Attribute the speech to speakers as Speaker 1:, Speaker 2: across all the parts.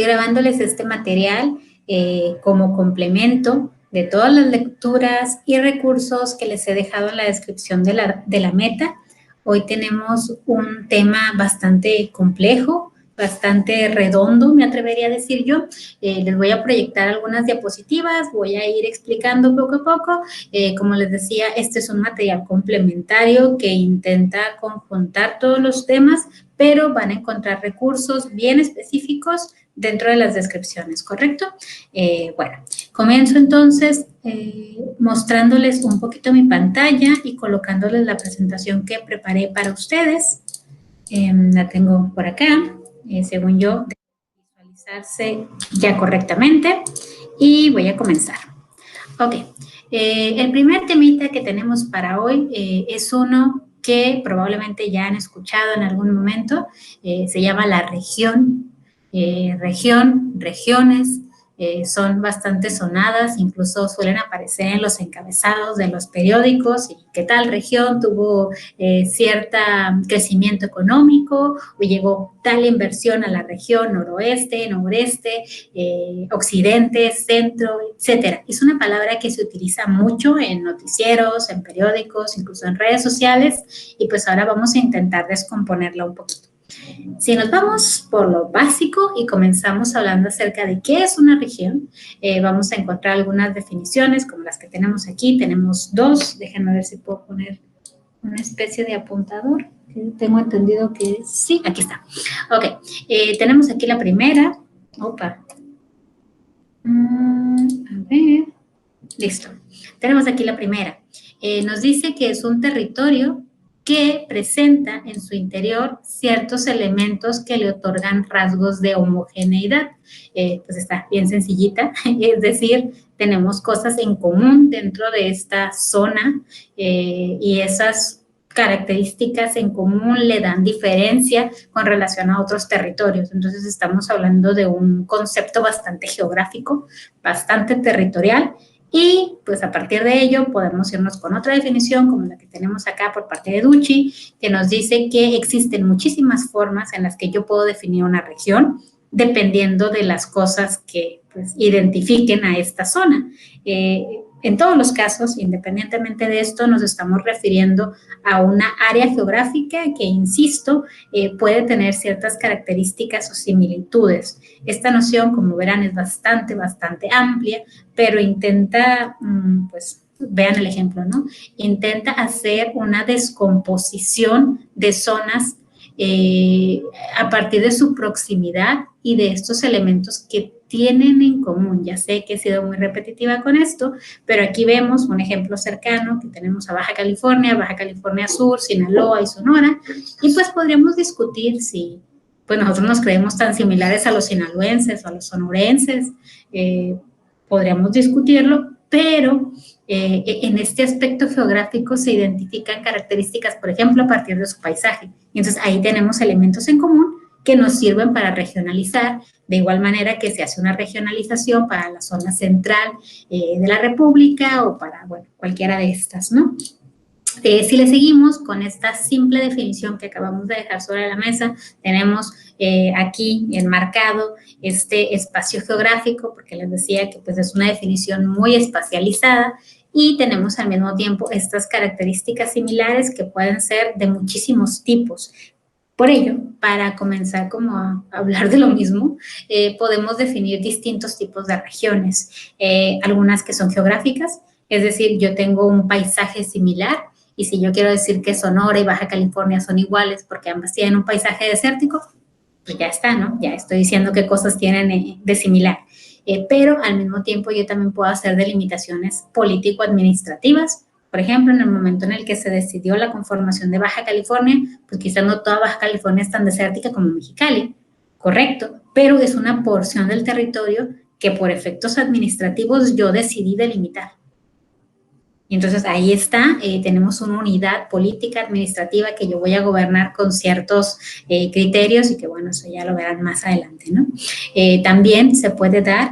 Speaker 1: grabándoles este material como complemento de todas las lecturas y recursos que les he dejado en la descripción de la meta. Hoy tenemos un tema bastante complejo, bastante redondo, me atrevería a decir yo. Les voy a proyectar algunas diapositivas, voy a ir explicando poco a poco. Como les decía, este es un material complementario que intenta conjuntar todos los temas, pero van a encontrar recursos bien específicos dentro de las descripciones, ¿correcto? Bueno, comienzo entonces mostrándoles un poquito mi pantalla y colocándoles la presentación que preparé para ustedes. La tengo por acá, según yo, debe visualizarse ya correctamente y voy a comenzar. Ok, el primer temita que tenemos para hoy es uno que probablemente ya han escuchado en algún momento, se llama la región. Regiones, son bastante sonadas, incluso suelen aparecer en los encabezados de los periódicos, y qué tal región tuvo cierto crecimiento económico, o llegó tal inversión a la región noroeste, noreste, occidente, centro, etcétera. Es una palabra que se utiliza mucho en noticieros, en periódicos, incluso en redes sociales, y pues ahora vamos a intentar descomponerla un poquito. Si nos vamos por lo básico y comenzamos hablando acerca de qué es una región, vamos a encontrar algunas definiciones como las que tenemos aquí. Tenemos dos, déjenme ver si puedo poner una especie de apuntador. Tengo entendido que sí, aquí está. Ok, tenemos aquí la primera. Opa. A ver, listo. Tenemos aquí la primera. Nos dice que es un territorio que presenta en su interior ciertos elementos que le otorgan rasgos de homogeneidad. Pues está bien sencillita, es decir, tenemos cosas en común dentro de esta zona y esas características en común le dan diferencia con relación a otros territorios. Entonces estamos hablando de un concepto bastante geográfico, bastante territorial. Y pues a partir de ello podemos irnos con otra definición como la que tenemos acá por parte de Ducci, que nos dice que existen muchísimas formas en las que yo puedo definir una región dependiendo de las cosas que pues, identifiquen a esta zona. En todos los casos, independientemente de esto, nos estamos refiriendo a una área geográfica que, insisto, puede tener ciertas características o similitudes. Esta noción, como verán, es bastante amplia, pero intenta, pues, vean el ejemplo, ¿no? Intenta hacer una descomposición de zonas a partir de su proximidad y de estos elementos que tienen en común. Ya sé que he sido muy repetitiva con esto, pero aquí vemos un ejemplo cercano que tenemos a Baja California Sur, Sinaloa y Sonora, y pues podríamos discutir si pues nosotros nos creemos tan similares a los sinaloenses o a los sonorenses, podríamos discutirlo, pero en este aspecto geográfico se identifican características, por ejemplo, a partir de su paisaje. Y entonces ahí tenemos elementos en común que nos sirven para regionalizar, de igual manera que se hace una regionalización para la zona central de la República o para, bueno, cualquiera de estas, ¿no? Si le seguimos con esta simple definición que acabamos de dejar sobre la mesa, tenemos aquí enmarcado este espacio geográfico, porque les decía que pues, es una definición muy espacializada, y tenemos al mismo tiempo estas características similares que pueden ser de muchísimos tipos. Por ello, para comenzar como a hablar de lo mismo, podemos definir distintos tipos de regiones, algunas que son geográficas, es decir, yo tengo un paisaje similar, y si yo quiero decir que Sonora y Baja California son iguales porque ambas tienen un paisaje desértico, pues ya está, ¿no? Ya estoy diciendo qué cosas tienen de similar. Pero al mismo tiempo yo también puedo hacer delimitaciones político-administrativas. Por ejemplo, en el momento en el que se decidió la conformación de Baja California, pues quizás no toda Baja California es tan desértica como Mexicali, correcto, pero es una porción del territorio que por efectos administrativos yo decidí delimitar. Y entonces ahí está, tenemos una unidad política administrativa que yo voy a gobernar con ciertos criterios y que bueno, eso ya lo verán más adelante, ¿no? También se puede dar,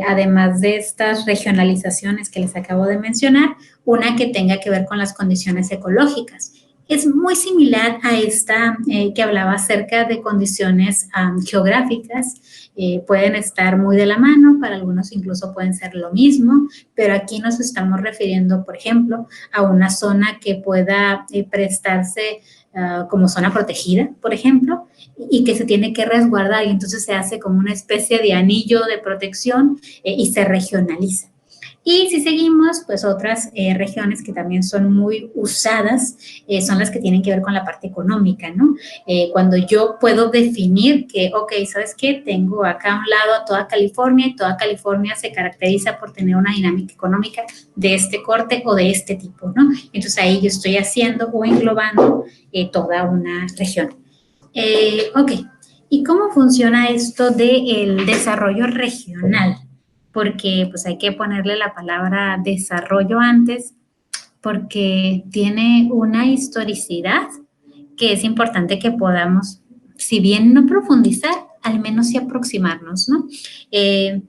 Speaker 1: además de estas regionalizaciones que les acabo de mencionar, una que tenga que ver con las condiciones ecológicas. Es muy similar a esta que hablaba acerca de condiciones geográficas. Pueden estar muy de la mano, para algunos incluso pueden ser lo mismo, pero aquí nos estamos refiriendo, por ejemplo, a una zona que pueda prestarse como zona protegida, por ejemplo, y que se tiene que resguardar, y entonces se hace como una especie de anillo de protección y se regionaliza. Y si seguimos, pues otras regiones que también son muy usadas son las que tienen que ver con la parte económica, ¿no? Cuando yo puedo definir que, ok, ¿sabes qué? Tengo acá a un lado a toda California y toda California se caracteriza por tener una dinámica económica de este corte o de este tipo, ¿no? Entonces ahí yo estoy haciendo o englobando toda una región. Ok, ¿y cómo funciona esto del desarrollo regional? Porque pues hay que ponerle la palabra desarrollo antes, porque tiene una historicidad que es importante que podamos, si bien no profundizar, al menos sí aproximarnos, ¿no? ¿Qué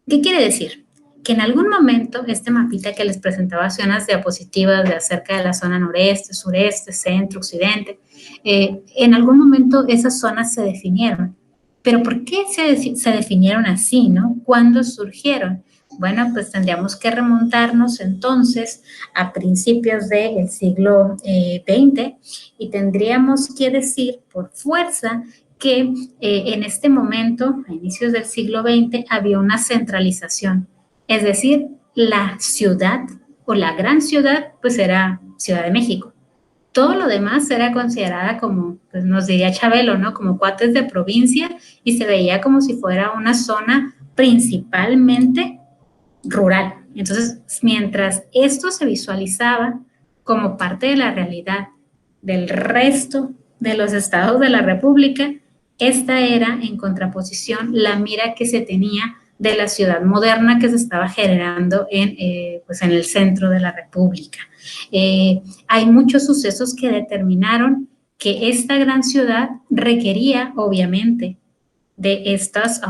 Speaker 1: quiere decir? Que en algún momento este mapita que les presentaba hace unas diapositivas de acerca de la zona noreste, sureste, centro, occidente, en algún momento esas zonas se definieron. Pero ¿por qué se definieron así, no? ¿Cuándo surgieron? Bueno, pues tendríamos que remontarnos entonces a principios del siglo XX y tendríamos que decir por fuerza que en este momento, a inicios del siglo XX, había una centralización. Es decir, la ciudad o la gran ciudad, pues era Ciudad de México. Todo lo demás era considerada como, pues nos diría Chabelo, ¿no? Como cuates de provincia y se veía como si fuera una zona principalmente rural. Entonces, mientras esto se visualizaba como parte de la realidad del resto de los estados de la República, esta era, en contraposición, la mira que se tenía de la ciudad moderna que se estaba generando pues en el centro de la República. Hay muchos sucesos que determinaron que esta gran ciudad requería, obviamente, de estas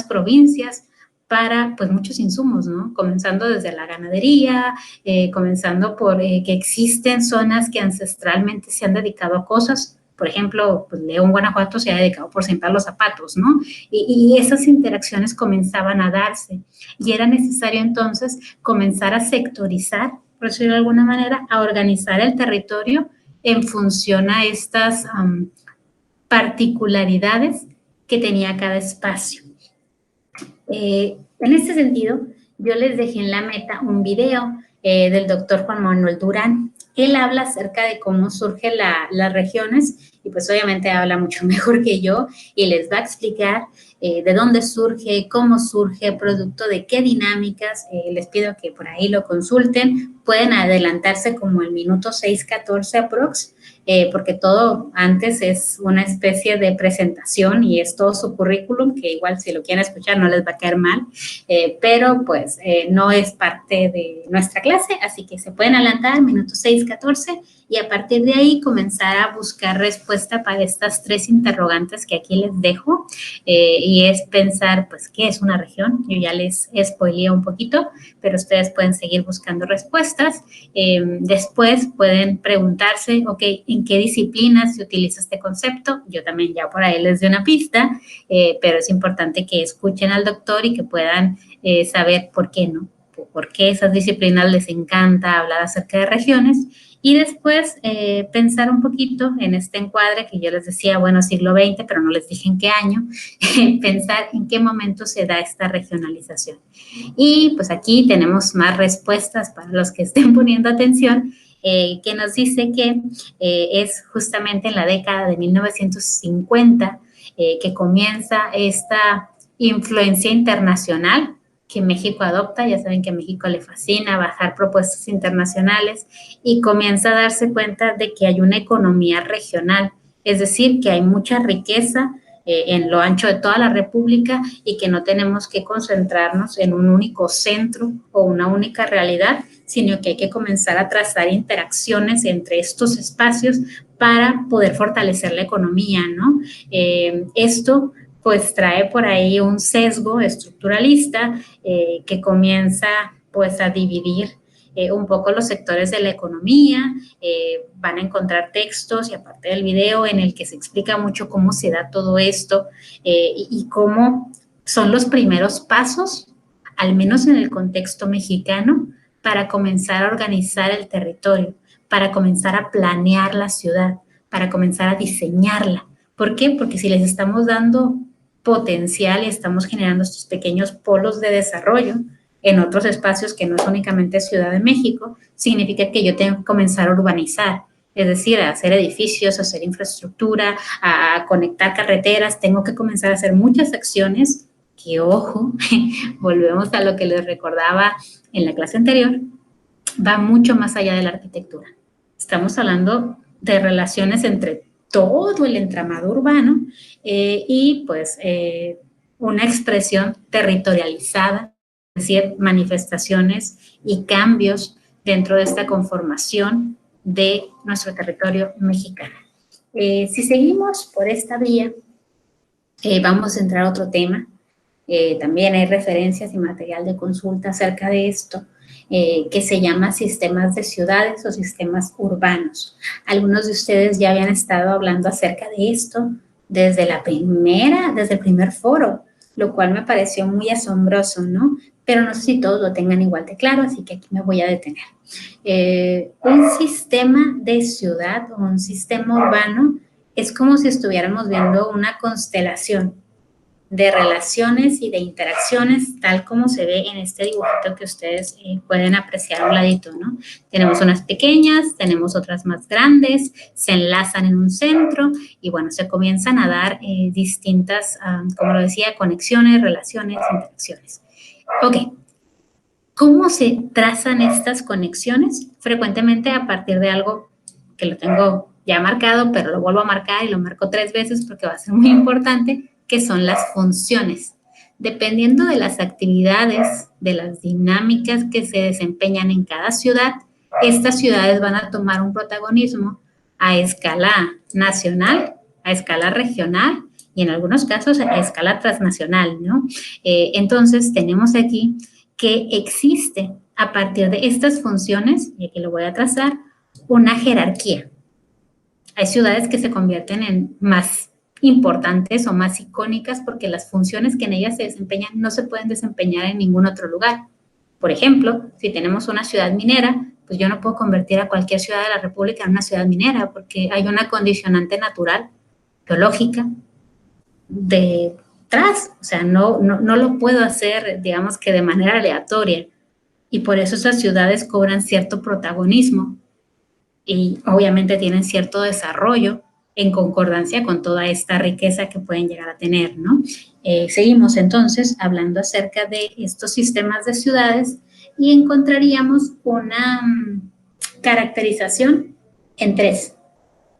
Speaker 1: provincias para pues muchos insumos, ¿no? Comenzando desde la ganadería, comenzando por que existen zonas que ancestralmente se han dedicado a cosas, por ejemplo, pues León, Guanajuato se ha dedicado por siempre a los zapatos, ¿no? Y esas interacciones comenzaban a darse y era necesario entonces comenzar a sectorizar, por decirlo de alguna manera, a organizar el territorio en función a estas particularidades que tenía cada espacio. En este sentido, yo les dejé en la meta un video del doctor Juan Manuel Durán. Él habla acerca de cómo surgen las regiones y pues obviamente habla mucho mejor que yo y les va a explicar de dónde surge, cómo surge, producto de qué dinámicas. Les pido que por ahí lo consulten. Pueden adelantarse como el minuto 6:14 aprox. Porque todo antes es una especie de presentación y es todo su currículum, que igual si lo quieren escuchar no les va a caer mal, pero pues no es parte de nuestra clase, así que se pueden adelantar, minuto 6:14, y a partir de ahí comenzar a buscar respuesta para estas tres interrogantes que aquí les dejo, y es pensar, pues, ¿qué es una región? Yo ya les spoileé un poquito, pero ustedes pueden seguir buscando respuestas. Después pueden preguntarse, ok, ¿en qué disciplinas se utiliza este concepto? Yo también ya por ahí les doy una pista, pero es importante que escuchen al doctor y que puedan saber por qué, ¿no? Por qué esas disciplinas les encanta hablar acerca de regiones. Y después pensar un poquito en este encuadre que yo les decía, bueno, siglo XX, pero no les dije en qué año, pensar en qué momento se da esta regionalización. Y pues aquí tenemos más respuestas para los que estén poniendo atención, que nos dice que es justamente en la década de 1950 que comienza esta influencia internacional que México adopta. Ya saben que a México le fascina bajar propuestas internacionales y comienza a darse cuenta de que hay una economía regional, es decir, que hay mucha riqueza en lo ancho de toda la República y que no tenemos que concentrarnos en un único centro o una única realidad, sino que hay que comenzar a trazar interacciones entre estos espacios para poder fortalecer la economía, ¿no? Esto pues trae por ahí un sesgo estructuralista que comienza pues a dividir un poco los sectores de la economía, van a encontrar textos y aparte del video en el que se explica mucho cómo se da todo esto y cómo son los primeros pasos, al menos en el contexto mexicano, para comenzar a organizar el territorio, para comenzar a planear la ciudad, para comenzar a diseñarla. ¿Por qué? Porque si les estamos dando potencial y estamos generando estos pequeños polos de desarrollo en otros espacios que no es únicamente Ciudad de México, significa que yo tengo que comenzar a urbanizar, es decir, a hacer edificios, a hacer infraestructura, a conectar carreteras, tengo que comenzar a hacer muchas acciones que, ojo, volvemos a lo que les recordaba en la clase anterior, va mucho más allá de la arquitectura. Estamos hablando de relaciones entre todo el entramado urbano y pues una expresión territorializada, es decir, manifestaciones y cambios dentro de esta conformación de nuestro territorio mexicano. Si seguimos por esta vía, vamos a entrar a otro tema. También hay referencias y material de consulta acerca de esto, que se llama sistemas de ciudades o sistemas urbanos. Algunos de ustedes ya habían estado hablando acerca de esto desde el primer foro, lo cual me pareció muy asombroso, ¿no? Pero no sé si todos lo tengan igual de claro, así que aquí me voy a detener. Un sistema de ciudad o un sistema urbano es como si estuviéramos viendo una constelación de relaciones y de interacciones, tal como se ve en este dibujito que ustedes pueden apreciar a un ladito, ¿no? Tenemos unas pequeñas, tenemos otras más grandes, se enlazan en un centro y, bueno, se comienzan a dar distintas, como lo decía, conexiones, relaciones, interacciones. Ok, ¿cómo se trazan estas conexiones? Frecuentemente a partir de algo que lo tengo ya marcado, pero lo vuelvo a marcar y lo marco 3 veces porque va a ser muy importante, que son las funciones. Dependiendo de las actividades, de las dinámicas que se desempeñan en cada ciudad, estas ciudades van a tomar un protagonismo a escala nacional, a escala regional y en algunos casos a escala transnacional, ¿no? Entonces, tenemos aquí que existe a partir de estas funciones, y aquí lo voy a trazar, una jerarquía. Hay ciudades que se convierten en más importantes o más icónicas porque las funciones que en ellas se desempeñan no se pueden desempeñar en ningún otro lugar. Por ejemplo, si tenemos una ciudad minera, pues yo no puedo convertir a cualquier ciudad de la República en una ciudad minera porque hay una condicionante natural, geológica, detrás. O sea, no lo puedo hacer, digamos que de manera aleatoria. Y por eso esas ciudades cobran cierto protagonismo y obviamente tienen cierto desarrollo en concordancia con toda esta riqueza que pueden llegar a tener, ¿no? Seguimos entonces hablando acerca de estos sistemas de ciudades y encontraríamos una caracterización en 3.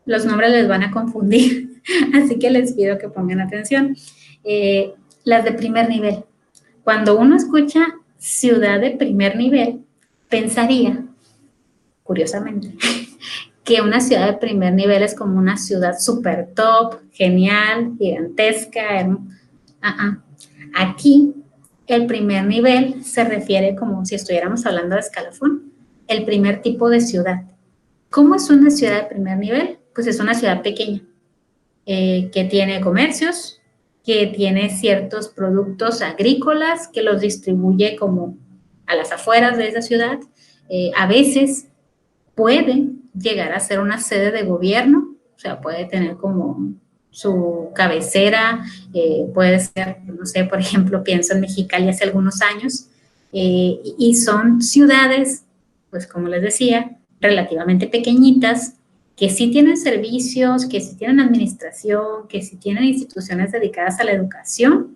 Speaker 1: Los nombres les van a confundir, así que les pido que pongan atención. Las de primer nivel. Cuando uno escucha ciudad de primer nivel, pensaría, curiosamente, que una ciudad de primer nivel es como una ciudad súper top, genial, gigantesca. Aquí, el primer nivel se refiere como si estuviéramos hablando de escalafón, el primer tipo de ciudad. ¿Cómo es una ciudad de primer nivel? Pues es una ciudad pequeña, que tiene comercios, que tiene ciertos productos agrícolas, que los distribuye como a las afueras de esa ciudad. A veces puede llegar a ser una sede de gobierno, o sea, puede tener como su cabecera, puede ser, no sé, por ejemplo, pienso en Mexicali hace algunos años, y son ciudades, pues como les decía, relativamente pequeñitas, que sí tienen servicios, que sí tienen administración, que sí tienen instituciones dedicadas a la educación,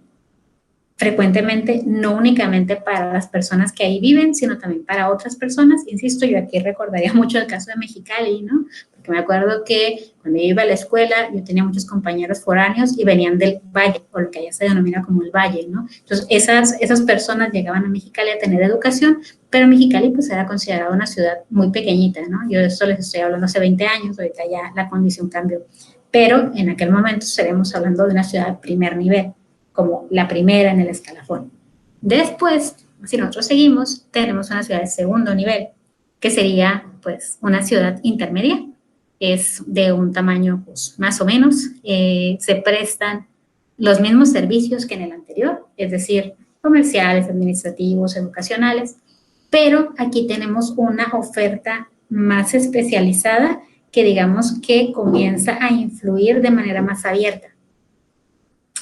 Speaker 1: frecuentemente no únicamente para las personas que ahí viven, sino también para otras personas. Insisto, yo aquí recordaría mucho el caso de Mexicali, ¿no? Porque me acuerdo que cuando yo iba a la escuela, yo tenía muchos compañeros foráneos y venían del Valle, o lo que allá se denomina como el Valle, ¿no? Entonces, esas personas llegaban a Mexicali a tener educación, pero Mexicali pues era considerada una ciudad muy pequeñita, ¿no? Yo de esto les estoy hablando hace 20 años, ahorita ya la condición cambió. Pero en aquel momento estaremos hablando de una ciudad de primer nivel, como la primera en el escalafón. Después, si nosotros seguimos, tenemos una ciudad de segundo nivel. que sería pues una ciudad intermedia. Es de un tamaño pues, más o menos. Se prestan los mismos servicios que en el anterior, es decir, comerciales, administrativos, educacionales, pero aquí tenemos una oferta más especializada que digamos que comienza a influir de manera más abierta,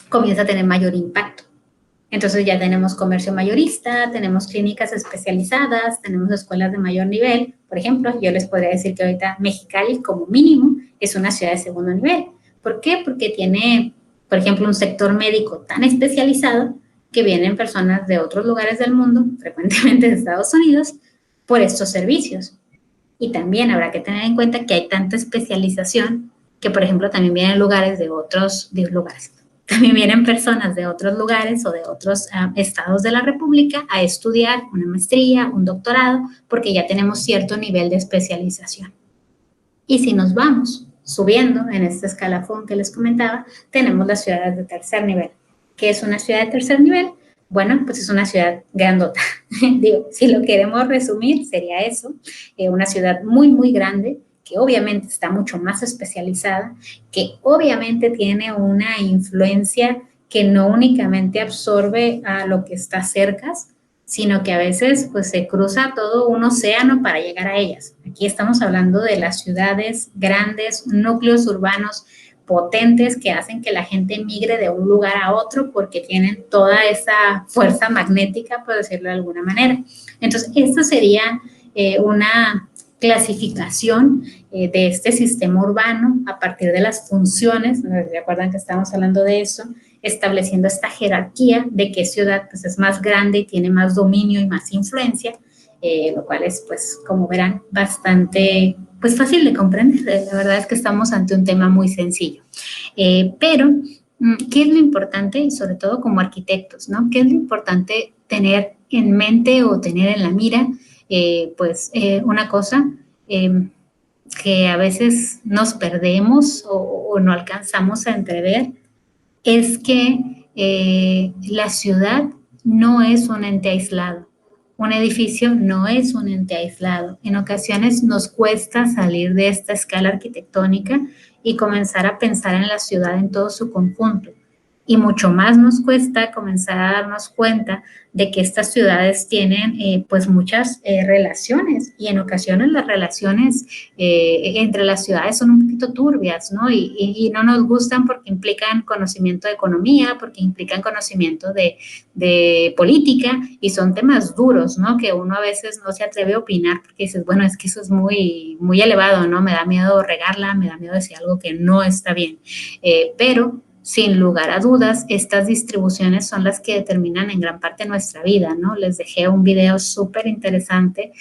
Speaker 1: comienza a tener mayor impacto. Entonces ya tenemos comercio mayorista, tenemos clínicas especializadas, tenemos escuelas de mayor nivel. Por ejemplo, yo les podría decir que ahorita Mexicali como mínimo es una ciudad de segundo nivel. ¿Por qué? Porque tiene, por ejemplo, un sector médico tan especializado que vienen personas de otros lugares del mundo, frecuentemente de Estados Unidos, por estos servicios. Y también habrá que tener en cuenta que hay tanta especialización que, por ejemplo, también vienen también vienen personas de otros lugares o de otros estados de la República a estudiar una maestría, un doctorado, porque ya tenemos cierto nivel de especialización. Y si nos vamos subiendo en este escalafón que les comentaba, tenemos las ciudades de tercer nivel. ¿Qué es una ciudad de tercer nivel? Bueno, pues es una ciudad grandota. Digo, si lo queremos resumir, sería eso, una ciudad muy, muy grande, que obviamente está mucho más especializada, que obviamente tiene una influencia que no únicamente absorbe a lo que está cerca, sino que a veces pues se cruza todo un océano para llegar a ellas. Aquí estamos hablando de las ciudades grandes, núcleos urbanos potentes que hacen que la gente migre de un lugar a otro porque tienen toda esa fuerza magnética, por decirlo de alguna manera. Entonces, esto sería una clasificación de este sistema urbano a partir de las funciones, recuerdan que estábamos hablando de eso, estableciendo esta jerarquía de qué ciudad pues, es más grande y tiene más dominio y más influencia, lo cual es, pues, como verán, bastante pues, fácil de comprender. La verdad es que estamos ante un tema muy sencillo. Pero, ¿qué es lo importante? Y sobre todo como arquitectos, ¿no? ¿Qué es lo importante tener en mente o tener en la mira? Una cosa que a veces nos perdemos o no alcanzamos a entrever es que la ciudad no es un ente aislado. Un edificio no es un ente aislado. En ocasiones nos cuesta salir de esta escala arquitectónica y comenzar a pensar en la ciudad en todo su conjunto. Y mucho más nos cuesta comenzar a darnos cuenta de que estas ciudades tienen pues muchas relaciones y en ocasiones las relaciones entre las ciudades son un poquito turbias, ¿no? Y no nos gustan porque implican conocimiento de economía, porque implican conocimiento de política y son temas duros, ¿no? Que uno a veces no se atreve a opinar porque dices, bueno, es que eso es muy, muy elevado, ¿no? Me da miedo regarla, me da miedo decir algo que no está bien, pero sin lugar a dudas, estas distribuciones son las que determinan en gran parte nuestra vida, ¿no? Les dejé un video súper interesante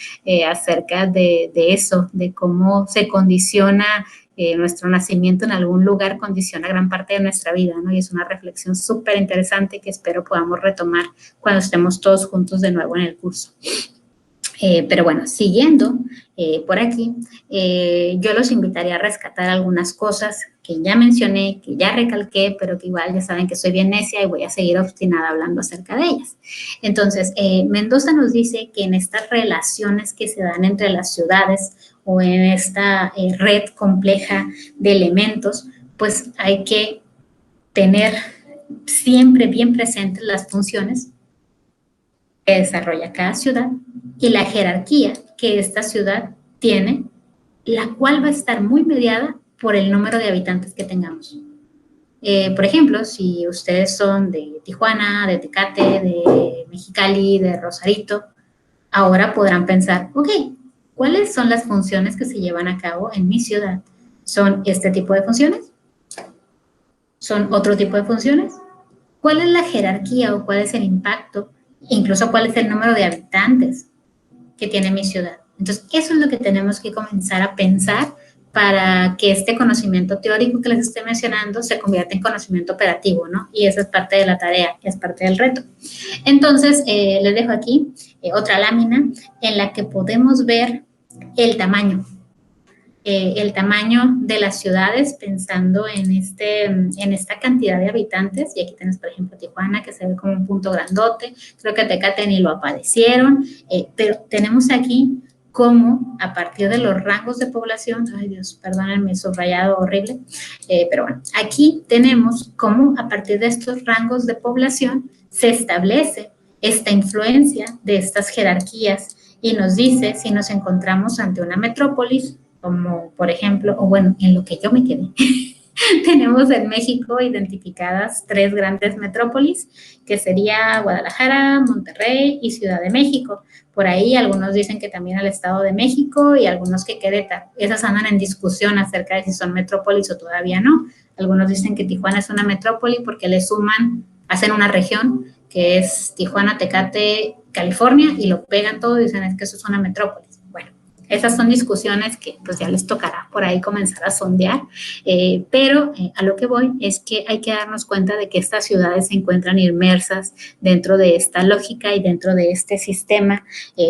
Speaker 1: acerca de eso, de cómo se condiciona nuestro nacimiento en algún lugar, condiciona gran parte de nuestra vida, ¿no? Y es una reflexión súper interesante que espero podamos retomar cuando estemos todos juntos de nuevo en el curso. Pero bueno, siguiendo por aquí, yo los invitaría a rescatar algunas cosas que ya mencioné, que ya recalqué, pero que igual ya saben que soy bien necia y voy a seguir obstinada hablando acerca de ellas. Entonces, Mendoza nos dice que en estas relaciones que se dan entre las ciudades o en esta red compleja de elementos, pues hay que tener siempre bien presentes las funciones que desarrolla cada ciudad y la jerarquía que esta ciudad tiene, la cual va a estar muy mediada por el número de habitantes que tengamos. Por ejemplo, si ustedes son de Tijuana, de Tecate, de Mexicali, de Rosarito, ahora podrán pensar, ok, ¿cuáles son las funciones que se llevan a cabo en mi ciudad? ¿Son este tipo de funciones? ¿Son otro tipo de funciones? ¿Cuál es la jerarquía o cuál es el impacto? Incluso cuál es el número de habitantes que tiene mi ciudad. Entonces, eso es lo que tenemos que comenzar a pensar para que este conocimiento teórico que les estoy mencionando se convierta en conocimiento operativo, ¿no? Y esa es parte de la tarea, es parte del reto. Entonces, les dejo aquí otra lámina en la que podemos ver el tamaño de las ciudades pensando en esta cantidad de habitantes. Y aquí tenemos, por ejemplo, Tijuana, que se ve como un punto grandote. Creo que Tecate ni lo aparecieron, pero tenemos aquí cómo a partir de los rangos de población, ay Dios, perdónenme, subrayado horrible, pero bueno, aquí tenemos cómo a partir de estos rangos de población se establece esta influencia de estas jerarquías y nos dice si nos encontramos ante una metrópolis, como por ejemplo, o bueno, en lo que yo me quedé, tenemos en México identificadas 3 grandes metrópolis, que sería Guadalajara, Monterrey y Ciudad de México. Por ahí algunos dicen que también el Estado de México y algunos que Querétaro. Esas andan en discusión acerca de si son metrópolis o todavía no. Algunos dicen que Tijuana es una metrópoli porque le suman, hacen una región que es Tijuana, Tecate, California, y lo pegan todo y dicen es que eso es una metrópolis. Bueno, esas son discusiones que pues ya les tocará por ahí comenzar a sondear, pero a lo que voy es que hay que darnos cuenta de que estas ciudades se encuentran inmersas dentro de esta lógica y dentro de este sistema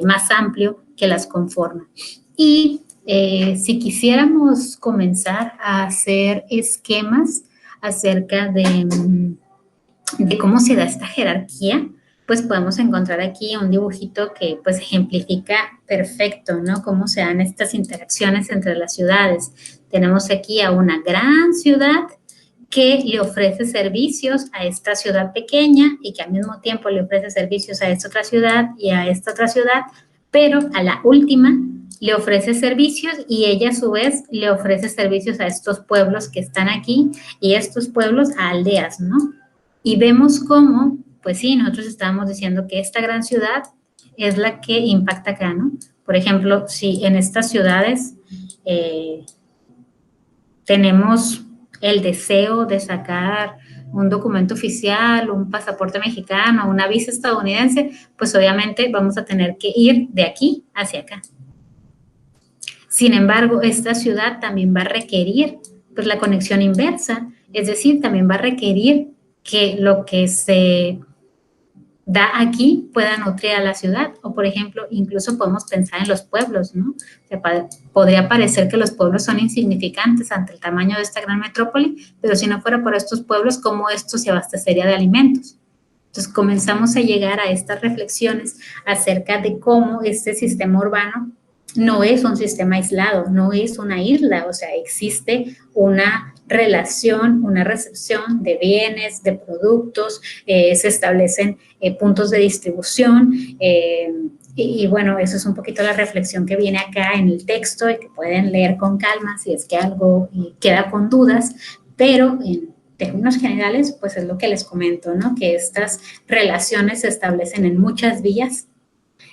Speaker 1: más amplio que las conforma. Y si quisiéramos comenzar a hacer esquemas acerca de cómo se da esta jerarquía, pues podemos encontrar aquí un dibujito que pues ejemplifica perfecto, ¿no? Cómo se dan estas interacciones entre las ciudades. Tenemos aquí a una gran ciudad que le ofrece servicios a esta ciudad pequeña y que al mismo tiempo le ofrece servicios a esta otra ciudad y a esta otra ciudad, pero a la última le ofrece servicios y ella a su vez le ofrece servicios a estos pueblos que están aquí y estos pueblos a aldeas, ¿no? Y vemos cómo, pues sí, nosotros estábamos diciendo que esta gran ciudad es la que impacta acá, ¿no? Por ejemplo, si en estas ciudades tenemos el deseo de sacar un documento oficial, un pasaporte mexicano, una visa estadounidense, pues obviamente vamos a tener que ir de aquí hacia acá. Sin embargo, esta ciudad también va a requerir pues la conexión inversa, es decir, también va a requerir que lo que se da aquí pueda nutrir a la ciudad. O, por ejemplo, incluso podemos pensar en los pueblos, ¿no? O sea, podría parecer que los pueblos son insignificantes ante el tamaño de esta gran metrópoli, pero si no fuera por estos pueblos, ¿cómo esto se abastecería de alimentos? Entonces, comenzamos a llegar a estas reflexiones acerca de cómo este sistema urbano no es un sistema aislado, no es una isla, o sea, existe una relación, una recepción de bienes, de productos, se establecen puntos de distribución y bueno, eso es un poquito la reflexión que viene acá en el texto y que pueden leer con calma si es que algo queda con dudas, pero en términos generales, pues es lo que les comento, ¿no? Que estas relaciones se establecen en muchas vías,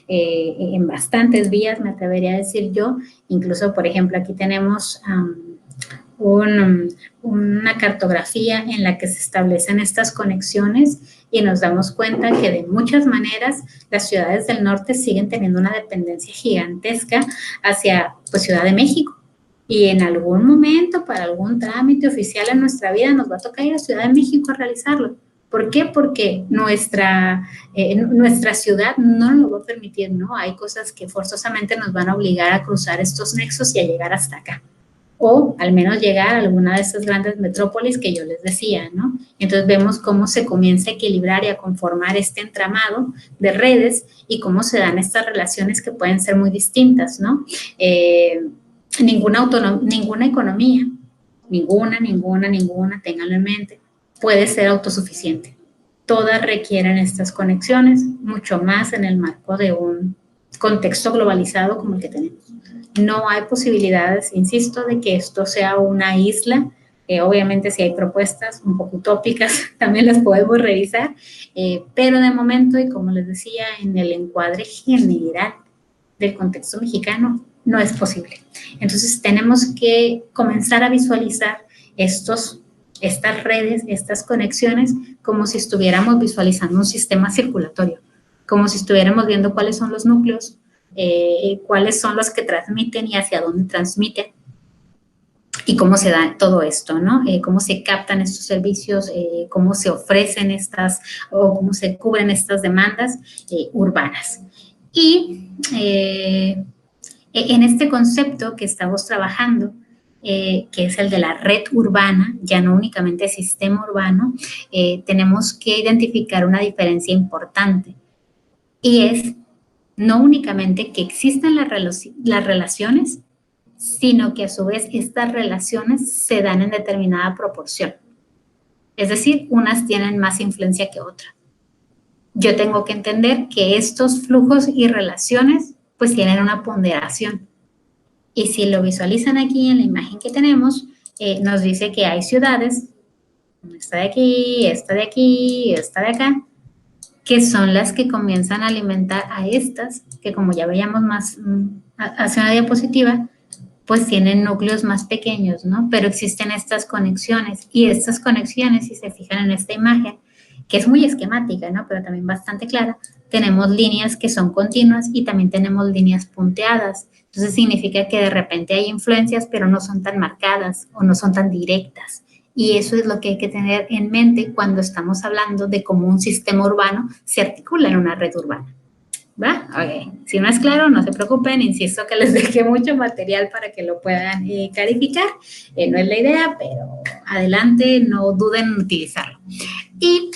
Speaker 1: en bastantes vías, me atrevería a decir yo. Incluso, por ejemplo, aquí tenemos una cartografía en la que se establecen estas conexiones y nos damos cuenta que de muchas maneras las ciudades del norte siguen teniendo una dependencia gigantesca hacia pues, Ciudad de México. Y en algún momento, para algún trámite oficial en nuestra vida, nos va a tocar ir a Ciudad de México a realizarlo. ¿Por qué? Porque nuestra ciudad no nos lo va a permitir, ¿no? Hay cosas que forzosamente nos van a obligar a cruzar estos nexos y a llegar hasta acá. O al menos llegar a alguna de esas grandes metrópolis que yo les decía, ¿no? Entonces vemos cómo se comienza a equilibrar y a conformar este entramado de redes y cómo se dan estas relaciones que pueden ser muy distintas, ¿no? Ninguna economía, ninguna, ténganlo en mente, puede ser autosuficiente. Todas requieren estas conexiones, mucho más en el marco de un contexto globalizado como el que tenemos. No hay posibilidades, insisto, de que esto sea una isla. Obviamente si hay propuestas un poco utópicas, también las podemos revisar, pero de momento, y como les decía, en el encuadre general del contexto mexicano, no es posible. Entonces tenemos que comenzar a visualizar estas redes, estas conexiones, como si estuviéramos visualizando un sistema circulatorio, como si estuviéramos viendo cuáles son los núcleos, cuáles son los que transmiten y hacia dónde transmiten y cómo se da todo esto, ¿no? Cómo se captan estos servicios, cómo se ofrecen estas o cómo se cubren estas demandas urbanas. Y en este concepto que estamos trabajando, que es el de la red urbana, ya no únicamente sistema urbano, tenemos que identificar una diferencia importante y es no únicamente que existen las relaciones, sino que a su vez estas relaciones se dan en determinada proporción. Es decir, unas tienen más influencia que otras. Yo tengo que entender que estos flujos y relaciones pues tienen una ponderación. Y si lo visualizan aquí en la imagen que tenemos, nos dice que hay ciudades, esta de aquí, esta de aquí, esta de acá, que son las que comienzan a alimentar a estas, que como ya veíamos más hacia una diapositiva, pues tienen núcleos más pequeños, ¿no? Pero existen estas conexiones, y estas conexiones, si se fijan en esta imagen, que es muy esquemática, ¿no? Pero también bastante clara, tenemos líneas que son continuas y también tenemos líneas punteadas. Entonces significa que de repente hay influencias, pero no son tan marcadas o no son tan directas. Y eso es lo que hay que tener en mente cuando estamos hablando de cómo un sistema urbano se articula en una red urbana. ¿Va? Ok. Si no es claro, no se preocupen. Insisto que les dejé mucho material para que lo puedan clarificar. No es la idea, pero adelante, no duden en utilizarlo. Y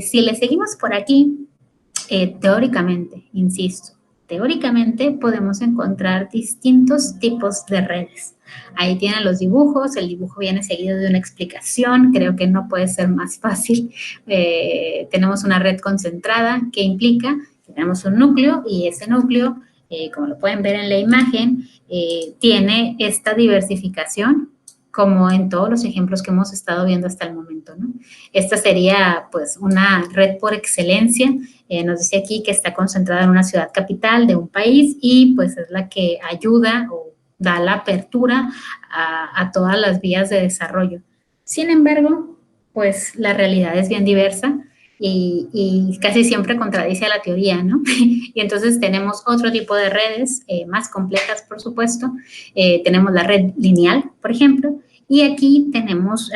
Speaker 1: si le seguimos por aquí, teóricamente, insisto, teóricamente podemos encontrar distintos tipos de redes. Ahí tienen los dibujos, el dibujo viene seguido de una explicación, creo que no puede ser más fácil. Tenemos una red concentrada que implica que tenemos un núcleo y ese núcleo, como lo pueden ver en la imagen, tiene esta diversificación como en todos los ejemplos que hemos estado viendo hasta el momento, ¿no? Esta sería, pues, una red por excelencia. Nos dice aquí que está concentrada en una ciudad capital de un país y, pues, es la que ayuda o da la apertura a todas las vías de desarrollo. Sin embargo, pues, la realidad es bien diversa y casi siempre contradice a la teoría, ¿no? Y entonces tenemos otro tipo de redes más complejas, por supuesto. Tenemos la red lineal, por ejemplo, y aquí tenemos,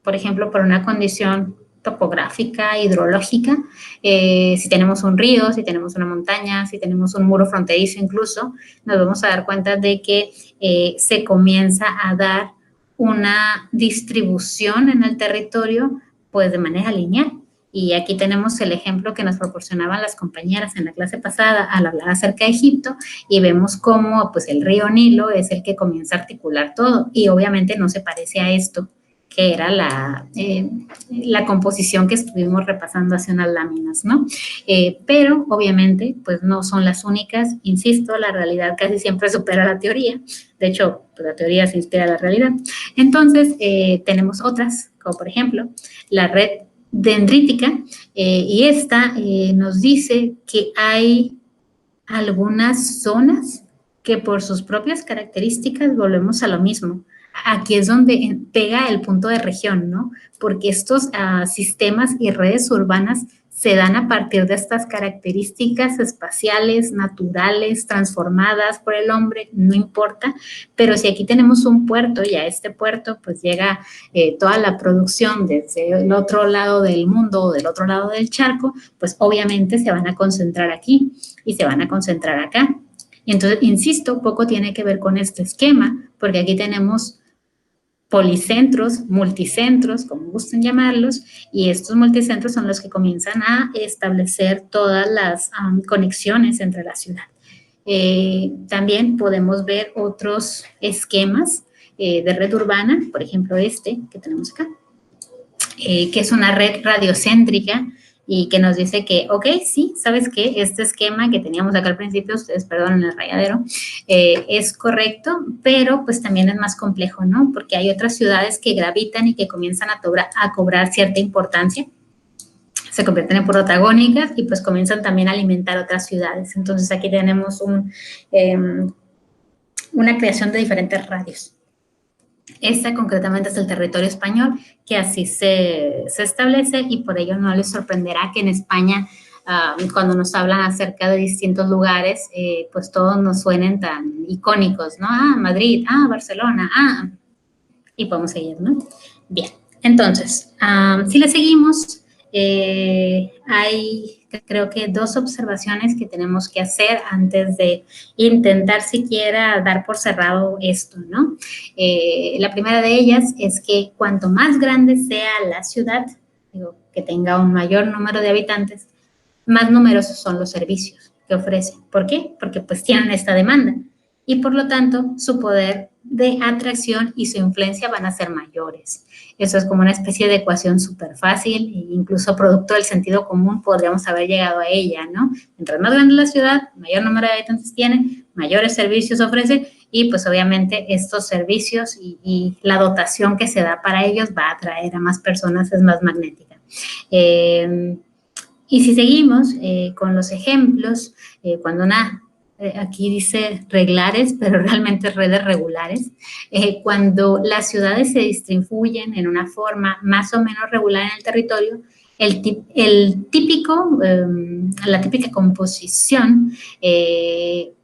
Speaker 1: por ejemplo, por una condición topográfica, hidrológica, si tenemos un río, si tenemos una montaña, si tenemos un muro fronterizo incluso, nos vamos a dar cuenta de que se comienza a dar una distribución en el territorio, pues de manera lineal. Y aquí tenemos el ejemplo que nos proporcionaban las compañeras en la clase pasada al hablar acerca de Egipto y vemos cómo pues, el río Nilo es el que comienza a articular todo y obviamente no se parece a esto que era la composición que estuvimos repasando hace unas láminas, ¿no? Pero obviamente pues no son las únicas, insisto, la realidad casi siempre supera la teoría, de hecho pues, la teoría se inspira en la realidad. Entonces tenemos otras, como por ejemplo la red dendrítica, y esta nos dice que hay algunas zonas que por sus propias características volvemos a lo mismo. Aquí es donde pega el punto de región, ¿no? Porque estos sistemas y redes urbanas se dan a partir de estas características espaciales, naturales, transformadas por el hombre, no importa, pero si aquí tenemos un puerto y a este puerto pues llega toda la producción desde el otro lado del mundo o del otro lado del charco, pues obviamente se van a concentrar aquí y se van a concentrar acá. Y entonces, insisto, poco tiene que ver con este esquema, porque aquí tenemos policentros, multicentros, como gusten llamarlos, y estos multicentros son los que comienzan a establecer todas las conexiones entre la ciudad. También podemos ver otros esquemas de red urbana, por ejemplo este que tenemos acá, que es una red radiocéntrica, y que nos dice que, ok, sí, ¿sabes qué? Este esquema que teníamos acá al principio, ustedes perdonen el rayadero, es correcto, pero pues también es más complejo, ¿no? Porque hay otras ciudades que gravitan y que comienzan a cobrar cierta importancia, se convierten en protagónicas y pues comienzan también a alimentar otras ciudades. Entonces aquí tenemos una creación de diferentes radios. Esta concretamente es el territorio español, que así se establece y por ello no les sorprenderá que en España, cuando nos hablan acerca de distintos lugares, pues todos nos suenen tan icónicos, ¿no? Madrid, Barcelona, y podemos seguir, ¿no? Bien, entonces, si le seguimos, hay creo que dos observaciones que tenemos que hacer antes de intentar siquiera dar por cerrado esto, ¿no? La primera de ellas es que cuanto más grande sea la ciudad, digo, que tenga un mayor número de habitantes, más numerosos son los servicios. que ofrece. ¿Por qué? Porque pues tienen esta demanda y por lo tanto su poder de atracción y su influencia van a ser mayores. Eso es como una especie de ecuación súper fácil e incluso producto del sentido común podríamos haber llegado a ella, ¿no? Mientras más grande la ciudad, mayor número de habitantes tiene, mayores servicios ofrece y pues obviamente estos servicios y la dotación que se da para ellos va a atraer a más personas, es más magnética. Y si seguimos con los ejemplos, cuando aquí dice reglares, pero realmente redes regulares, cuando las ciudades se distribuyen en una forma más o menos regular en el territorio, la típica composición,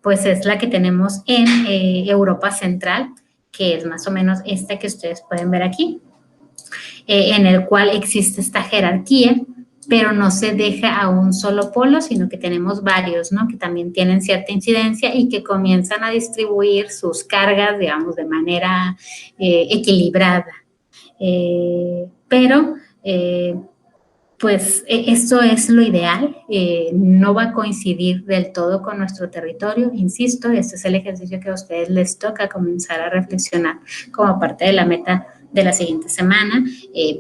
Speaker 1: pues es la que tenemos en Europa Central, que es más o menos esta que ustedes pueden ver aquí, en el cual existe esta jerarquía, pero no se deja a un solo polo, sino que tenemos varios, ¿no? Que también tienen cierta incidencia y que comienzan a distribuir sus cargas, digamos, de manera equilibrada. Pero pues esto es lo ideal, no va a coincidir del todo con nuestro territorio, insisto, este es el ejercicio que a ustedes les toca comenzar a reflexionar como parte de la meta de la siguiente semana,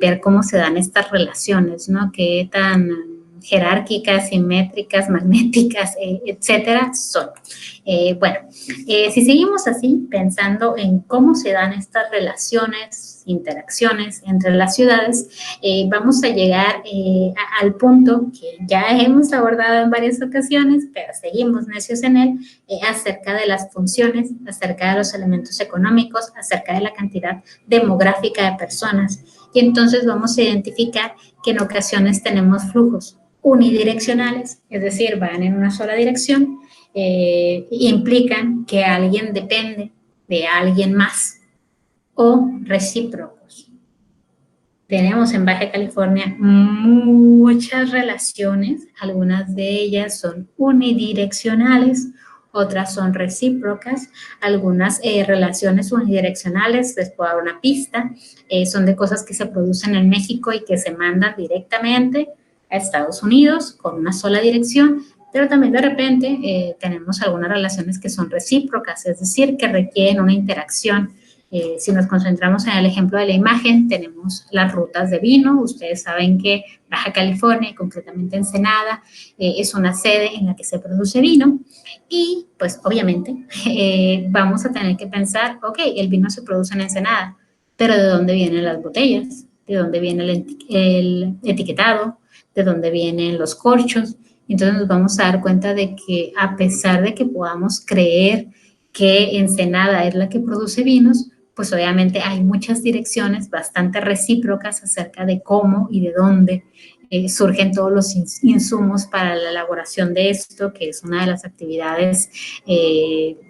Speaker 1: ver cómo se dan estas relaciones, ¿no? Qué tan jerárquicas, simétricas, magnéticas, etcétera, son. Si seguimos así, pensando en cómo se dan estas relaciones, interacciones entre las ciudades, vamos a llegar al punto que ya hemos abordado en varias ocasiones, pero seguimos necios en él, acerca de las funciones, acerca de los elementos económicos, acerca de la cantidad demográfica de personas. Y entonces vamos a identificar que en ocasiones tenemos flujos unidireccionales, es decir, van en una sola dirección, implican que alguien depende de alguien más, o recíprocos. Tenemos en Baja California muchas relaciones, algunas de ellas son unidireccionales, otras son recíprocas, algunas relaciones unidireccionales, les puedo dar una pista, son de cosas que se producen en México y que se mandan directamente a Estados Unidos con una sola dirección, pero también de repente tenemos algunas relaciones que son recíprocas, es decir, que requieren una interacción. Si nos concentramos en el ejemplo de la imagen, tenemos las rutas de vino. Ustedes saben que Baja California, y concretamente Ensenada, es una sede en la que se produce vino y pues obviamente vamos a tener que pensar, ok, el vino se produce en Ensenada, pero ¿de dónde vienen las botellas? ¿De dónde viene el etiquetado? ¿De dónde vienen los corchos? Entonces nos vamos a dar cuenta de que a pesar de que podamos creer que Ensenada es la que produce vinos, pues obviamente hay muchas direcciones bastante recíprocas acerca de cómo y de dónde surgen todos los insumos para la elaboración de esto, que es una de las actividades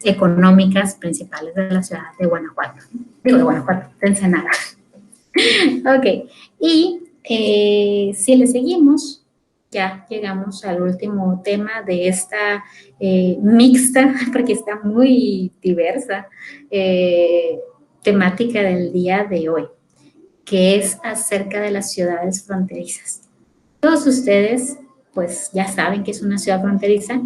Speaker 1: económicas principales de la ciudad de Guanajuato. De Guanajuato, de Ensenada. Ok, y si le seguimos, ya llegamos al último tema de esta mixta, porque está muy diversa, temática del día de hoy, que es acerca de las ciudades fronterizas. Todos ustedes, pues ya saben que es una ciudad fronteriza,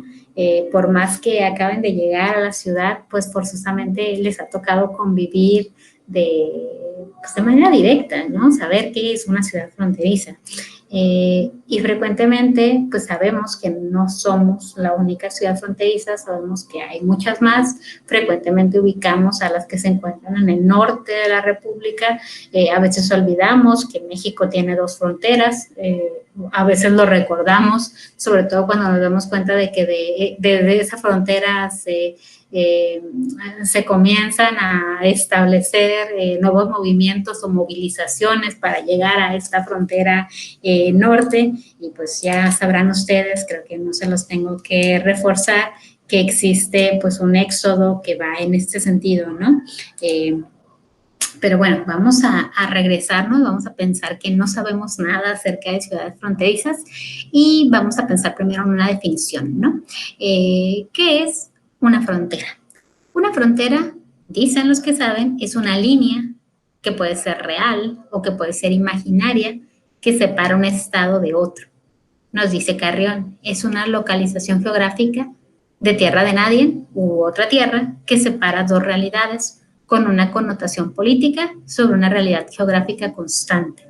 Speaker 1: por más que acaben de llegar a la ciudad, pues forzosamente les ha tocado convivir pues de manera directa, ¿no? Saber qué es una ciudad fronteriza. Y frecuentemente pues sabemos que no somos la única ciudad fronteriza, sabemos que hay muchas más, frecuentemente ubicamos a las que se encuentran en el norte de la República, a veces olvidamos que México tiene dos fronteras, a veces lo recordamos, sobre todo cuando nos damos cuenta de que de esa frontera se comienzan a establecer nuevos movimientos o movilizaciones para llegar a esta frontera norte, y pues ya sabrán ustedes, creo que no se los tengo que reforzar, que existe pues un éxodo que va en este sentido, ¿no? Pero bueno, vamos a regresarnos, vamos a pensar que no sabemos nada acerca de ciudades fronterizas y vamos a pensar primero en una definición, ¿no? ¿Qué es una frontera? Una frontera, dicen los que saben, es una línea que puede ser real o que puede ser imaginaria que separa un estado de otro. nos dice Carrión, es una localización geográfica de tierra de nadie u otra tierra que separa dos realidades con una connotación política sobre una realidad geográfica constante.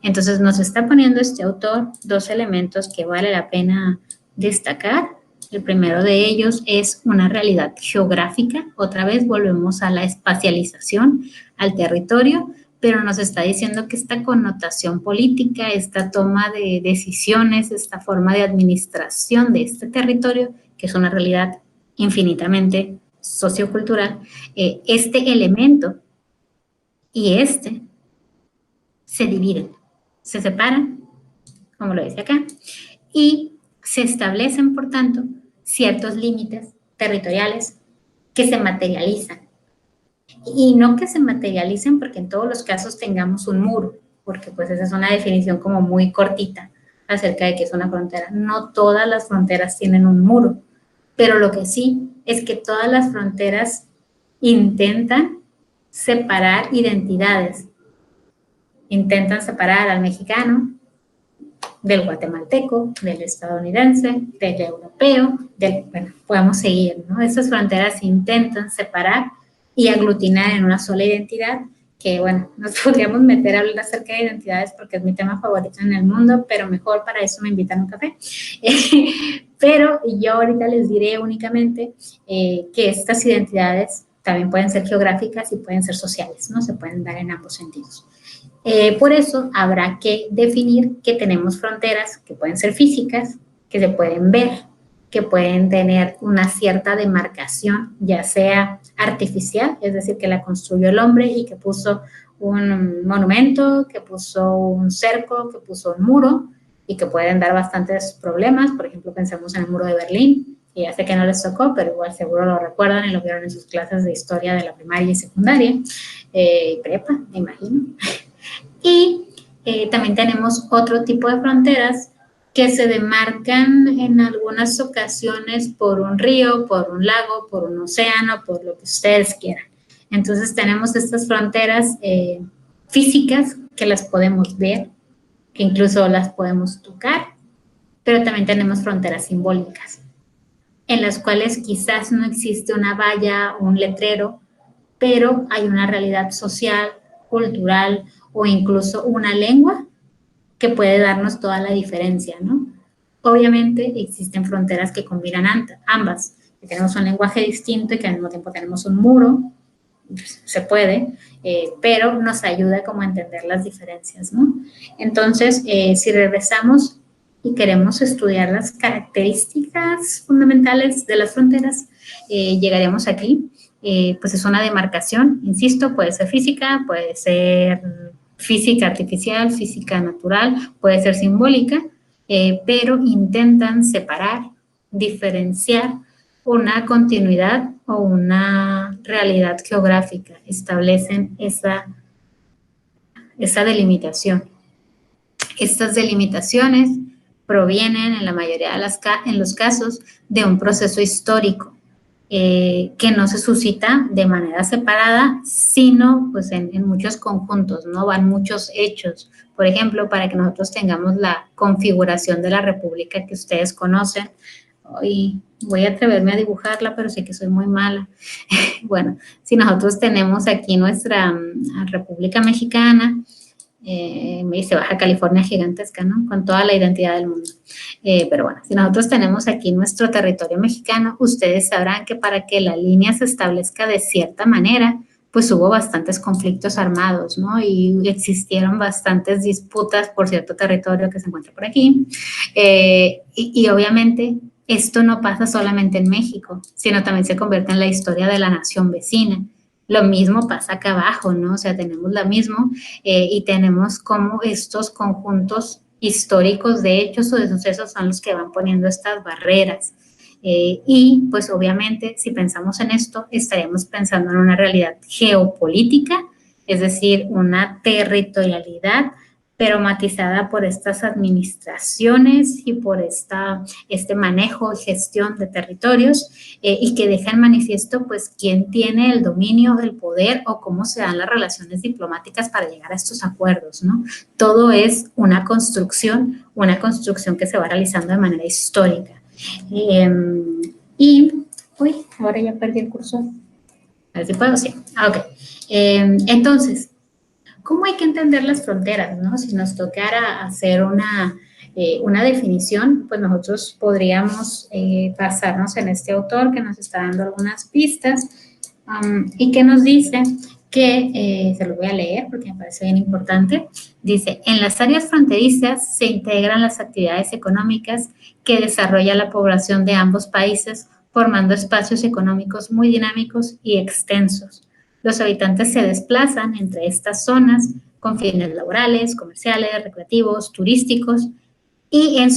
Speaker 1: Entonces nos está poniendo este autor dos elementos que vale la pena destacar. El primero de ellos es una realidad geográfica. Otra vez volvemos a la espacialización, al territorio, pero nos está diciendo que esta connotación política, esta toma de decisiones, esta forma de administración de este territorio, que es una realidad infinitamente sociocultural, este elemento y este se dividen, se separan, como lo dice acá, y se establecen, por tanto, ciertos límites territoriales que se materializan. Y no que se materialicen porque en todos los casos tengamos un muro, porque pues esa es una definición como muy cortita acerca de qué es una frontera. No todas las fronteras tienen un muro, pero lo que sí es que todas las fronteras intentan separar identidades. Intentan separar al mexicano del guatemalteco, del estadounidense, del europeo, bueno, podemos seguir, ¿no? Esas fronteras intentan separar y aglutinar en una sola identidad, que bueno, nos podríamos meter a hablar acerca de identidades porque es mi tema favorito en el mundo, pero mejor para eso me invitan a un café. Pero yo ahorita les diré únicamente que estas identidades también pueden ser geográficas y pueden ser sociales, ¿no? Se pueden dar en ambos sentidos. Por eso habrá que definir que tenemos fronteras que pueden ser físicas, que se pueden ver, que pueden tener una cierta demarcación, ya sea artificial, es decir, que la construyó el hombre y que puso un monumento, que puso un cerco, que puso un muro, y que pueden dar bastantes problemas. Por ejemplo, pensemos en el muro de Berlín, que ya sé que no les tocó, pero igual seguro lo recuerdan y lo vieron en sus clases de historia de la primaria y secundaria, prepa, me imagino. Y también tenemos otro tipo de fronteras que se demarcan en algunas ocasiones por un río, por un lago, por un océano, por lo que ustedes quieran. Entonces tenemos estas fronteras físicas que las podemos ver, que incluso las podemos tocar, pero también tenemos fronteras simbólicas, en las cuales quizás no existe una valla o un letrero, pero hay una realidad social, cultural o incluso una lengua que puede darnos toda la diferencia, ¿no? Obviamente existen fronteras que combinan ambas, que tenemos un lenguaje distinto y que al mismo tiempo tenemos un muro, se puede, pero nos ayuda como a entender las diferencias, ¿no? Entonces, si regresamos y queremos estudiar las características fundamentales de las fronteras, llegaremos aquí. Pues es una demarcación, insisto, puede ser física, puede ser física artificial, física natural, puede ser simbólica, pero intentan separar, diferenciar una continuidad o una realidad geográfica, establecen esa delimitación. Estas delimitaciones provienen en la mayoría de los casos de un proceso histórico que no se suscita de manera separada, sino pues en muchos conjuntos, ¿no? Van muchos hechos. Por ejemplo, para que nosotros tengamos la configuración de la república que ustedes conocen, hoy voy a atreverme a dibujarla, pero sé que soy muy mala. Bueno, si nosotros tenemos aquí nuestra República Mexicana, me dice Baja California gigantesca, ¿no? Con toda la identidad del mundo. Pero bueno, si nosotros tenemos aquí nuestro territorio mexicano, ustedes sabrán que para que la línea se establezca de cierta manera, pues hubo bastantes conflictos armados, ¿no? Y existieron bastantes disputas por cierto territorio que se encuentra por aquí. Y obviamente esto no pasa solamente en México, sino también se convierte en la historia de la nación vecina. Lo mismo pasa acá abajo, ¿no? O sea, tenemos lo mismo y tenemos como estos conjuntos históricos de hechos o de sucesos son los que van poniendo estas barreras. Y pues obviamente si pensamos en esto, estaríamos pensando en una realidad geopolítica, es decir, una territorialidad pero matizada por estas administraciones y por este manejo y gestión de territorios, y que deja en manifiesto pues quién tiene el dominio, el poder o cómo se dan las relaciones diplomáticas para llegar a estos acuerdos, ¿no? Todo es una construcción que se va realizando de manera histórica. Ahora ya perdí el cursor. A ver si puedo, sí. Ok. Entonces, ¿cómo hay que entender las fronteras, no? Si nos tocara hacer una definición, pues nosotros podríamos basarnos en este autor que nos está dando algunas pistas y que nos dice que, se lo voy a leer porque me parece bien importante, dice, en las áreas fronterizas se integran las actividades económicas que desarrolla la población de ambos países, formando espacios económicos muy dinámicos y extensos. Los habitantes se desplazan entre estas zonas con fines laborales, comerciales, recreativos, turísticos y en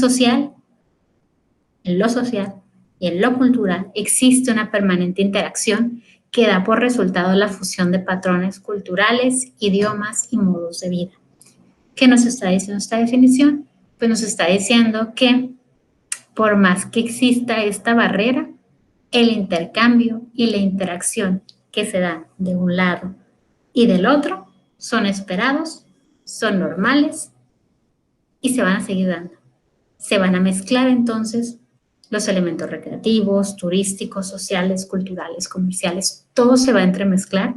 Speaker 1: lo social y en lo cultural existe una permanente interacción que da por resultado la fusión de patrones culturales, idiomas y modos de vida. ¿Qué nos está diciendo esta definición? Pues nos está diciendo que por más que exista esta barrera, el intercambio y la interacción que se dan de un lado y del otro son esperados, son normales y se van a seguir dando. Se van a mezclar entonces los elementos recreativos, turísticos, sociales, culturales, comerciales, todo se va a entremezclar.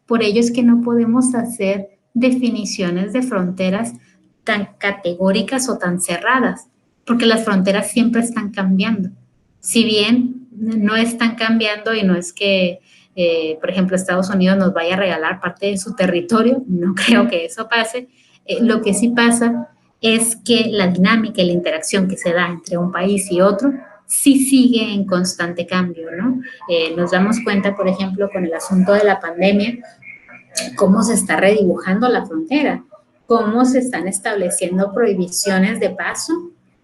Speaker 1: Por ello es que no podemos hacer definiciones de fronteras tan categóricas o tan cerradas, porque las fronteras siempre están cambiando. Si bien no están cambiando y no es que, por ejemplo, Estados Unidos nos vaya a regalar parte de su territorio, no creo que eso pase. Lo que sí pasa es que la dinámica y la interacción que se da entre un país y otro sí sigue en constante cambio, ¿no? Nos damos cuenta, por ejemplo, con el asunto de la pandemia, cómo se está redibujando la frontera, cómo se están estableciendo prohibiciones de paso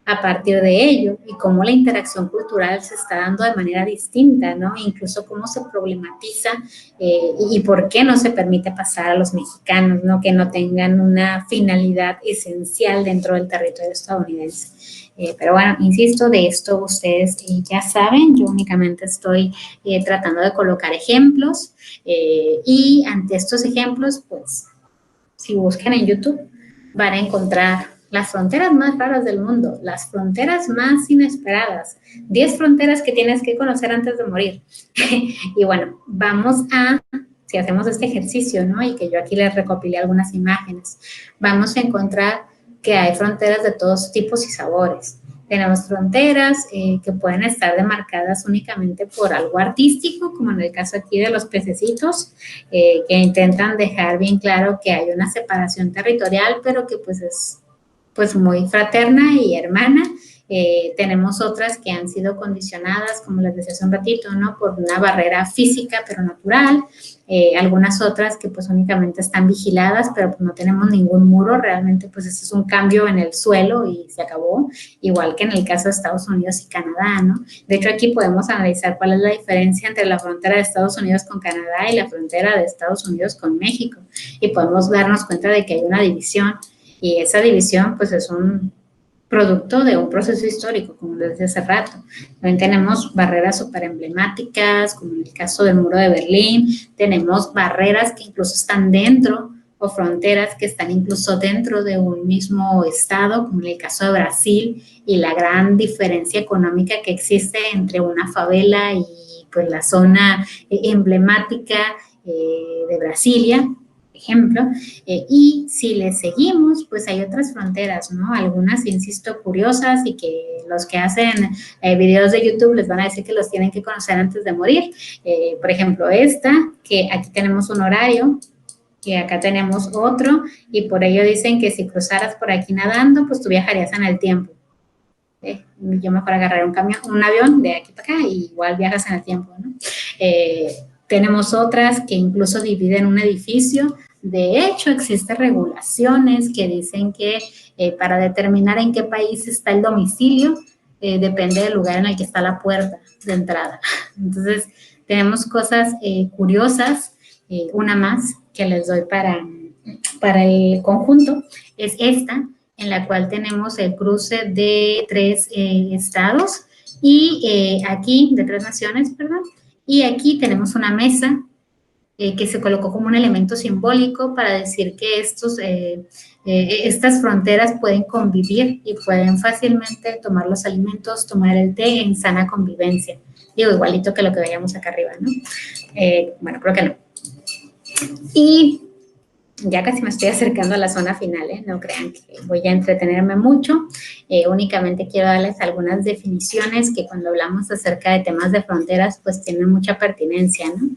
Speaker 1: a partir de ello y cómo la interacción cultural se está dando de manera distinta, ¿no? Incluso cómo se problematiza y por qué no se permite pasar a los mexicanos, ¿no? Que no tengan una finalidad esencial dentro del territorio estadounidense. Pero bueno, insisto, de esto ustedes ya saben, yo únicamente estoy tratando de colocar ejemplos y ante estos ejemplos, pues, si buscan en YouTube, van a encontrar las fronteras más raras del mundo, las fronteras más inesperadas, 10 fronteras que tienes que conocer antes de morir. Y bueno, si hacemos este ejercicio, ¿no? Y que yo aquí les recopilé algunas imágenes, vamos a encontrar que hay fronteras de todos tipos y sabores. Tenemos fronteras que pueden estar demarcadas únicamente por algo artístico, como en el caso aquí de los pececitos, que intentan dejar bien claro que hay una separación territorial, pero que pues es pues muy fraterna y hermana. Tenemos otras que han sido condicionadas, como les decía hace un ratito, ¿no? Por una barrera física, pero natural. Algunas otras que pues únicamente están vigiladas, pero pues no tenemos ningún muro. Realmente pues este es un cambio en el suelo y se acabó. Igual que en el caso de Estados Unidos y Canadá, ¿no? De hecho, aquí podemos analizar cuál es la diferencia entre la frontera de Estados Unidos con Canadá y la frontera de Estados Unidos con México. Y podemos darnos cuenta de que hay una división. Y esa división, pues, es un producto de un proceso histórico, como les decía hace rato. También tenemos barreras súper emblemáticas, como en el caso del muro de Berlín. Tenemos barreras que incluso están dentro, o fronteras que están incluso dentro de un mismo estado, como en el caso de Brasil, y la gran diferencia económica que existe entre una favela y pues la zona emblemática de Brasilia, ejemplo, y si le seguimos, pues hay otras fronteras, ¿no? Algunas, insisto, curiosas y que los que hacen videos de YouTube les van a decir que los tienen que conocer antes de morir. Por ejemplo, esta, que aquí tenemos un horario, que acá tenemos otro, y por ello dicen que si cruzaras por aquí nadando, pues tú viajarías en el tiempo. Yo mejor agarrar un avión de aquí para acá y igual viajas en el tiempo, ¿no? Tenemos otras que incluso dividen un edificio. De hecho, existen regulaciones que dicen que para determinar en qué país está el domicilio, depende del lugar en el que está la puerta de entrada. Entonces, tenemos cosas curiosas, una más que les doy para para el conjunto es esta, en la cual tenemos el cruce de 3 estados y aquí, de 3 naciones, perdón, y aquí tenemos una mesa que se colocó como un elemento simbólico para decir que estas fronteras pueden convivir y pueden fácilmente tomar los alimentos, tomar el té en sana convivencia. Digo, igualito que lo que veíamos acá arriba, ¿no? Bueno, creo que no. Y ya casi me estoy acercando a la zona final, ¿eh? No crean que voy a entretenerme mucho, únicamente quiero darles algunas definiciones que cuando hablamos acerca de temas de fronteras, pues tienen mucha pertinencia, ¿no?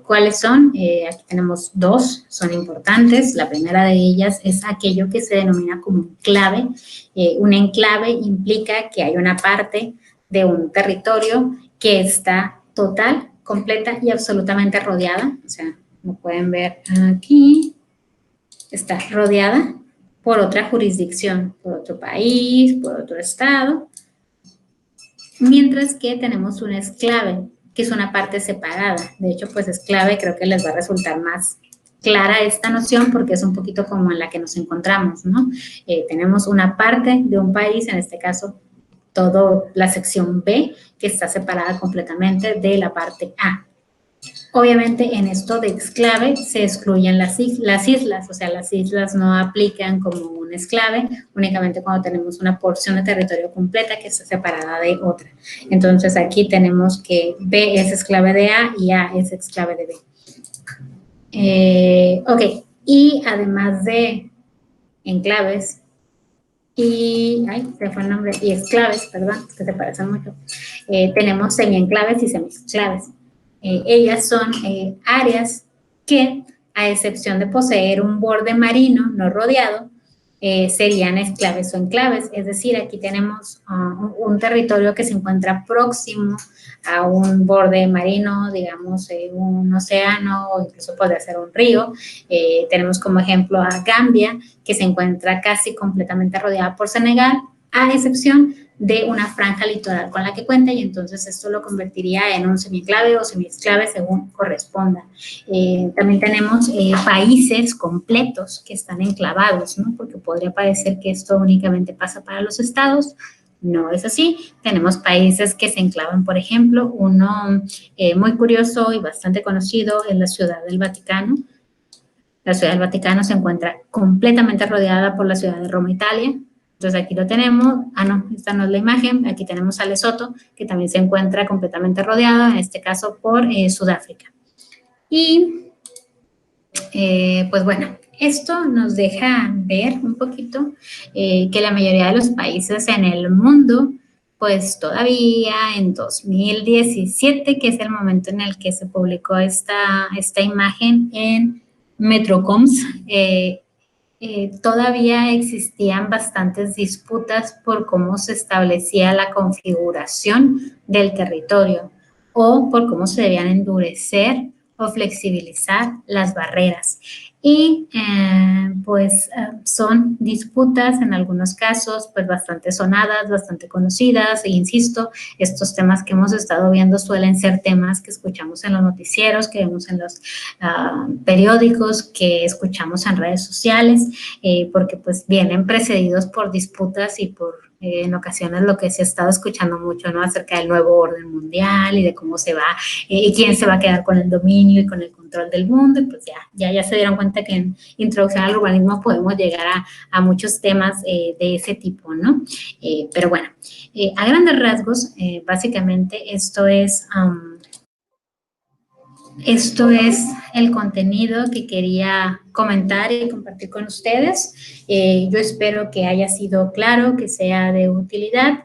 Speaker 1: ¿Cuáles son? Aquí tenemos 2, son importantes. La primera de ellas es aquello que se denomina como enclave. Un enclave implica que hay una parte de un territorio que está total, completa y absolutamente rodeada, o sea, como pueden ver aquí, está rodeada por otra jurisdicción, por otro país, por otro estado, mientras que tenemos un exclave, que es una parte separada. De hecho, pues exclave creo que les va a resultar más clara esta noción porque es un poquito como en la que nos encontramos, ¿no? Tenemos una parte de un país, en este caso, toda la sección B, que está separada completamente de la parte A. Obviamente en esto de exclave se excluyen las islas, o sea, las islas no aplican como un exclave, únicamente cuando tenemos una porción de territorio completa que está separada de otra. Entonces aquí tenemos que B es exclave de A y A es exclave de B. Ok, y además de enclaves y, se fue el nombre, y exclaves, perdón, que se parecen mucho, tenemos semienclaves y semienclaves. Ellas son áreas que, a excepción de poseer un borde marino no rodeado, serían exclaves o enclaves. Es decir, aquí tenemos un territorio que se encuentra próximo a un borde marino, digamos, un océano o incluso podría ser un río. Tenemos como ejemplo a Gambia, que se encuentra casi completamente rodeada por Senegal, a excepción de una franja litoral con la que cuenta, y entonces esto lo convertiría en un semienclave o semiexclave según corresponda. También tenemos países completos que están enclavados, ¿no? Porque podría parecer que esto únicamente pasa para los estados. No es así. Tenemos países que se enclavan, por ejemplo, uno muy curioso y bastante conocido es la Ciudad del Vaticano. La Ciudad del Vaticano se encuentra completamente rodeada por la ciudad de Roma, Italia. Entonces aquí lo tenemos, no, esta no es la imagen, aquí tenemos a Lesoto, que también se encuentra completamente rodeada, en este caso por Sudáfrica. Y pues bueno, esto nos deja ver un poquito que la mayoría de los países en el mundo, pues todavía en 2017, que es el momento en el que se publicó esta imagen en Metrocoms, todavía existían bastantes disputas por cómo se establecía la configuración del territorio o por cómo se debían endurecer o flexibilizar las barreras. Y pues son disputas en algunos casos pues bastante sonadas, bastante conocidas, e insisto, estos temas que hemos estado viendo suelen ser temas que escuchamos en los noticieros, que vemos en los periódicos, que escuchamos en redes sociales, porque pues vienen precedidos por disputas y por en ocasiones lo que se ha estado escuchando mucho, ¿no? Acerca del nuevo orden mundial y de cómo se va, y quién se va a quedar con el dominio y con el control del mundo, y pues ya se dieron cuenta que en Introducción al Urbanismo podemos llegar a muchos temas de ese tipo, ¿no? Pero bueno, a grandes rasgos, básicamente esto es el contenido que quería comentar y compartir con ustedes. Yo espero que haya sido claro, que sea de utilidad.